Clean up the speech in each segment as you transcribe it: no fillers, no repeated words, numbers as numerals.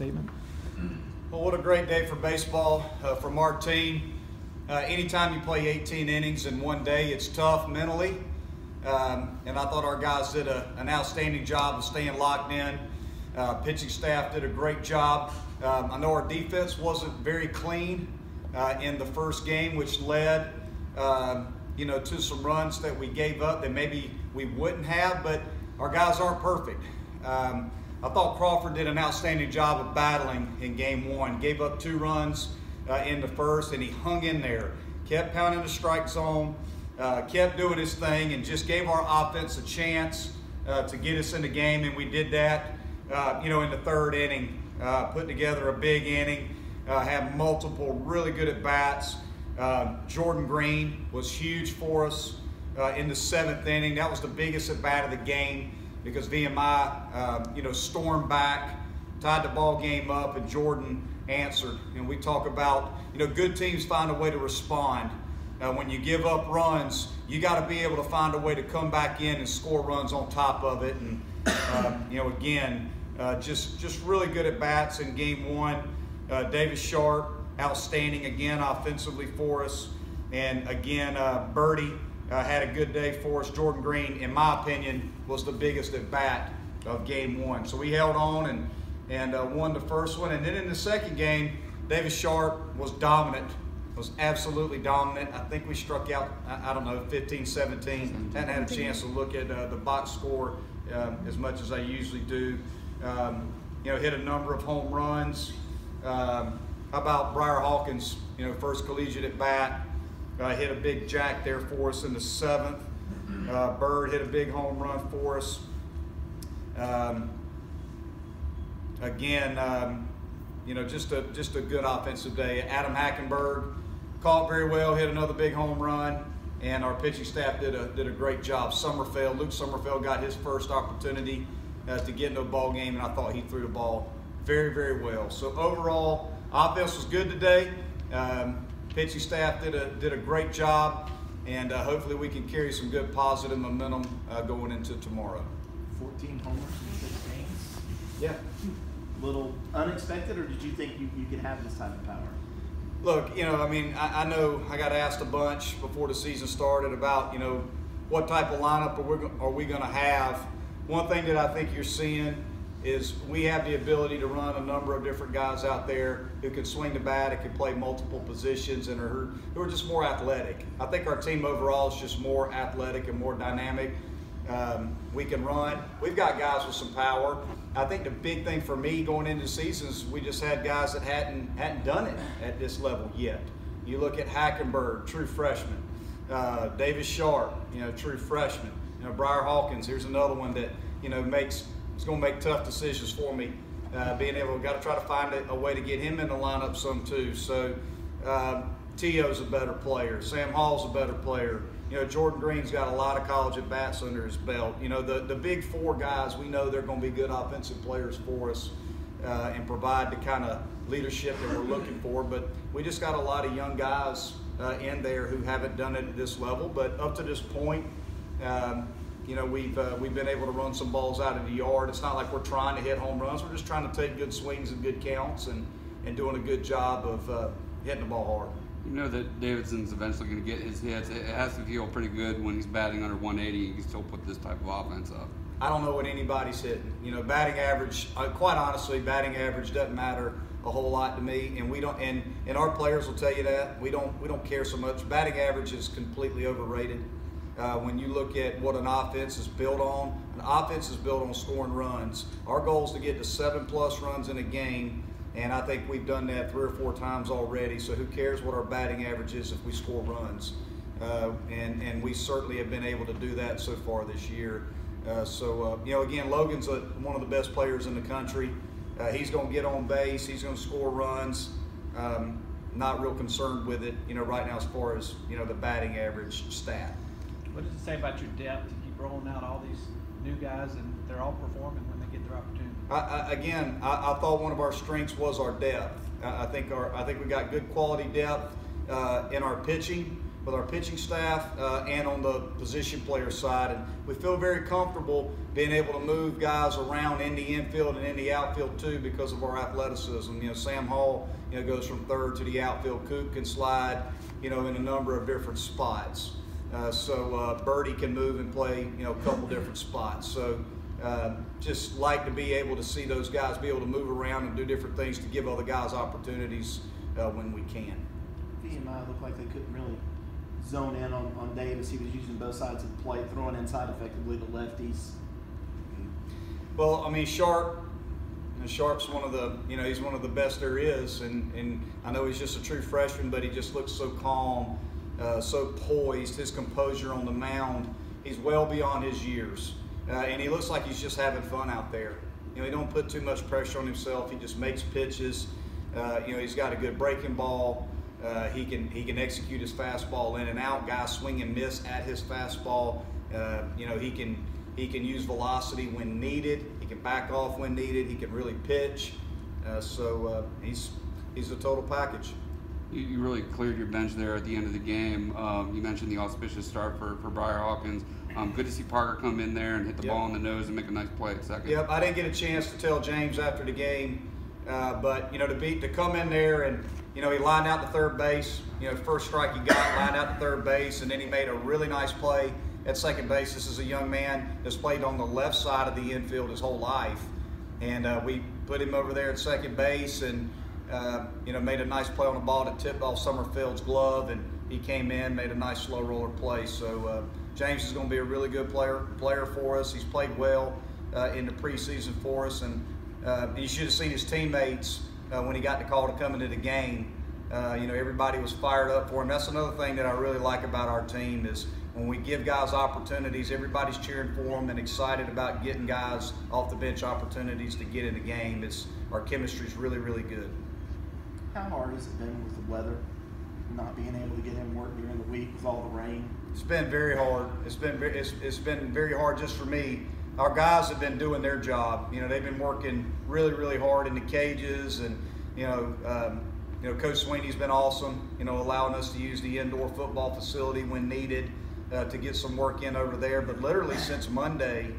statement. Well, what a great day for baseball from our team. Anytime you play 18 innings in one day, it's tough mentally. And I thought our guys did an outstanding job of staying locked in. Pitching staff did a great job. I know our defense wasn't very clean in the first game, which led to some runs that we gave up that maybe we wouldn't have, but our guys aren't perfect. I thought Crawford did an outstanding job of battling in game one. Gave up 2 runs in the first, and he hung in there. Kept pounding the strike zone, kept doing his thing, and just gave our offense a chance to get us in the game, and we did that, in the third inning. Put together a big inning, had multiple really good at-bats. Jordan Green was huge for us in the 7th inning. That was the biggest at-bat of the game, because VMI, stormed back, tied the ball game up, and Jordan answered. And we talk about, good teams find a way to respond. When you give up runs, you got to be able to find a way to come back in and score runs on top of it. And, again, just really good at bats in game one. Davis Sharp, outstanding again offensively for us. And again, Birdie had a good day for us. Jordan Green, in my opinion, was the biggest at bat of game one. So we held on and won the first one. And then in the second game, Davis Sharp was dominant, was absolutely dominant. I think we struck out, 15, 17. Hadn't had a chance to look at the box score as much as I usually do. Hit a number of home runs. How about Briar Hawkins, first collegiate at bat, hit a big jack there for us in the 7th. Bird hit a big home run for us. Just a good offensive day. Adam Hackenberg caught very well, hit another big home run, and our pitching staff did a great job. Luke Summerfeld got his first opportunity to get into a ball game, and I thought he threw the ball very, very well. So overall, offense was good today. Pitching staff did a great job, and hopefully we can carry some good positive momentum going into tomorrow. 14 homers in 6 games. Yeah. Little unexpected, or did you think you could have this type of power? Look, I know I got asked a bunch before the season started about, what type of lineup are we going to have. One thing that I think you're seeing is we have the ability to run a number of different guys out there who can swing the bat, who can play multiple positions, and who are just more athletic. I think our team overall is just more athletic and more dynamic. We can run. We've got guys with some power. I think the big thing for me going into the season is we just had guys that hadn't done it at this level yet. You look at Hackenberg, true freshman. Davis Sharp, true freshman. Briar Hawkins, here's another one that, it's going to make tough decisions for me. Got to try to find a way to get him in the lineup some too. So T.O.'s a better player. Sam Hall's a better player. Jordan Green's got a lot of college at-bats under his belt. The big 4 guys, we know they're going to be good offensive players for us and provide the kind of leadership that we're looking for. But we just got a lot of young guys in there who haven't done it at this level. But up to this point, we've been able to run some balls out of the yard. It's not like we're trying to hit home runs. We're just trying to take good swings and good counts and doing a good job of hitting the ball hard. You know that Davidson's eventually going to get his hits. It has to feel pretty good when he's batting under 180. You can still put this type of offense up. I don't know what anybody's hitting. Batting average, quite honestly, batting average doesn't matter a whole lot to me, and we don't. And our players will tell you that we don't care so much. Batting average is completely overrated. When you look at what an offense is built on, an offense is built on scoring runs. Our goal is to get to 7+ runs in a game. And I think we've done that 3 or 4 times already. So who cares what our batting average is if we score runs? And we certainly have been able to do that so far this year. Again, Logan's one of the best players in the country. He's going to get on base. He's going to score runs. Not real concerned with it, right now as far as, the batting average stat. What does it say about your depth? You keep rolling out all these new guys, and they're all performing when they get their opportunity. I thought one of our strengths was our depth. I think we got good quality depth in our pitching. with our pitching staff and on the position player side. And we feel very comfortable being able to move guys around in the infield and in the outfield too because of our athleticism. You know, Sam Hall, you know, goes from third to the outfield. Coop can slide, you know, in a number of different spots. So Birdie can move and play, you know, a couple different spots. So just like to be able to see those guys be able to move around and do different things to give other guys opportunities when we can. VMI looked like they couldn't really zone in on Davis. He was using both sides of the plate, throwing inside effectively to lefties. Well, I mean, Sharp's one of the, you know, he's one of the best there is, and I know he's just a true freshman, but he just looks so calm, so poised, his composure on the mound. He's well beyond his years, and he looks like he's just having fun out there. You know, he don't put too much pressure on himself. He just makes pitches. You know, he's got a good breaking ball. He can execute his fastball in and out. Guys swing and miss at his fastball. You know, he can use velocity when needed. He can back off when needed. He can really pitch. So he's a total package. You really cleared your bench there at the end of the game. You mentioned the auspicious start for Briar Hawkins. Good to see Parker come in there and hit the ball in the nose and make a nice play at second. Yep, I didn't get a chance to tell James after the game, but you know, to come in there and, you know, he lined out to third base. You know, first strike he got, lined out to third base, and then he made a really nice play at second base. This is a young man that's played on the left side of the infield his whole life, and we put him over there at second base, and you know, made a nice play on the ball that tipped off Summerfield's glove, and he came in, made a nice slow roller play. So James is going to be a really good player for us. He's played well in the preseason for us, and you should have seen his teammates when he got the call to come into the game. You know, everybody was fired up for him. That's another thing that I really like about our team is when we give guys opportunities, everybody's cheering for them and excited about getting guys off the bench opportunities to get in the game. Our chemistry is really, really good. How hard has it been with the weather, not being able to get in work during the week with all the rain? It's been very hard. It's been very hard just for me. Our guys have been doing their job. You know, they've been working really, really hard in the cages, and you know, Coach Sweeney's been awesome. You know, allowing us to use the indoor football facility when needed to get some work in over there. But literally since Monday,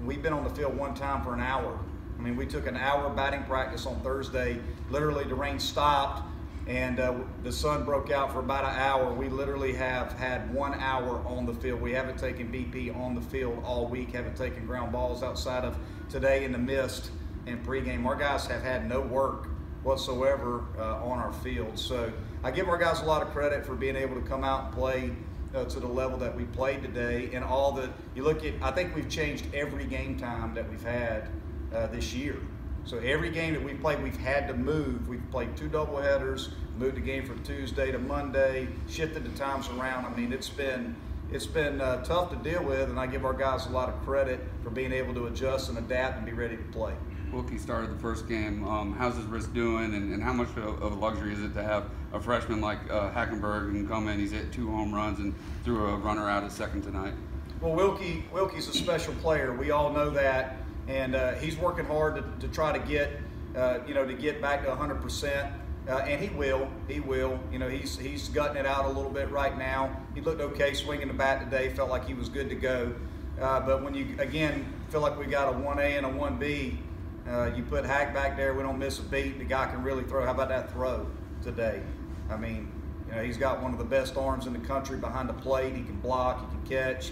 we've been on the field one time for an hour. I mean, we took an hour batting practice on Thursday. Literally, the rain stopped, and the sun broke out for about an hour. We literally have had 1 hour on the field. We haven't taken BP on the field all week, haven't taken ground balls outside of today in the mist and pregame. Our guys have had no work whatsoever on our field. So I give our guys a lot of credit for being able to come out and play to the level that we played today. And all the, you look at, I think we've changed every game time that we've had this year. So every game that we've played, we've had to move. We've played 2 doubleheaders, moved the game from Tuesday to Monday, shifted the times around. I mean, it's been tough to deal with, and I give our guys a lot of credit for being able to adjust and adapt and be ready to play. Wilkie started the first game. How's his wrist doing, and how much of a luxury is it to have a freshman like Hackenberg and come in? He's hit 2 home runs and threw a runner out at second tonight. Well, Wilkie's a special player. We all know that. And he's working hard to try to get, to get back to 100%, and he will. You know, he's gutting it out a little bit right now. He looked okay swinging the bat today. Felt like he was good to go. But when you again feel like we got a 1A and a 1B, you put Hack back there. We don't miss a beat. The guy can really throw. How about that throw today? I mean, you know, he's got one of the best arms in the country behind the plate. He can block. He can catch.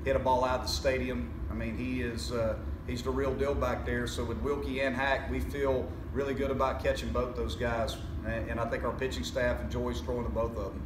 Hit a ball out of the stadium. I mean, he is. He's the real deal back there. So with Wilkie and Hack, we feel really good about catching both those guys. And I think our pitching staff enjoys throwing to both of them.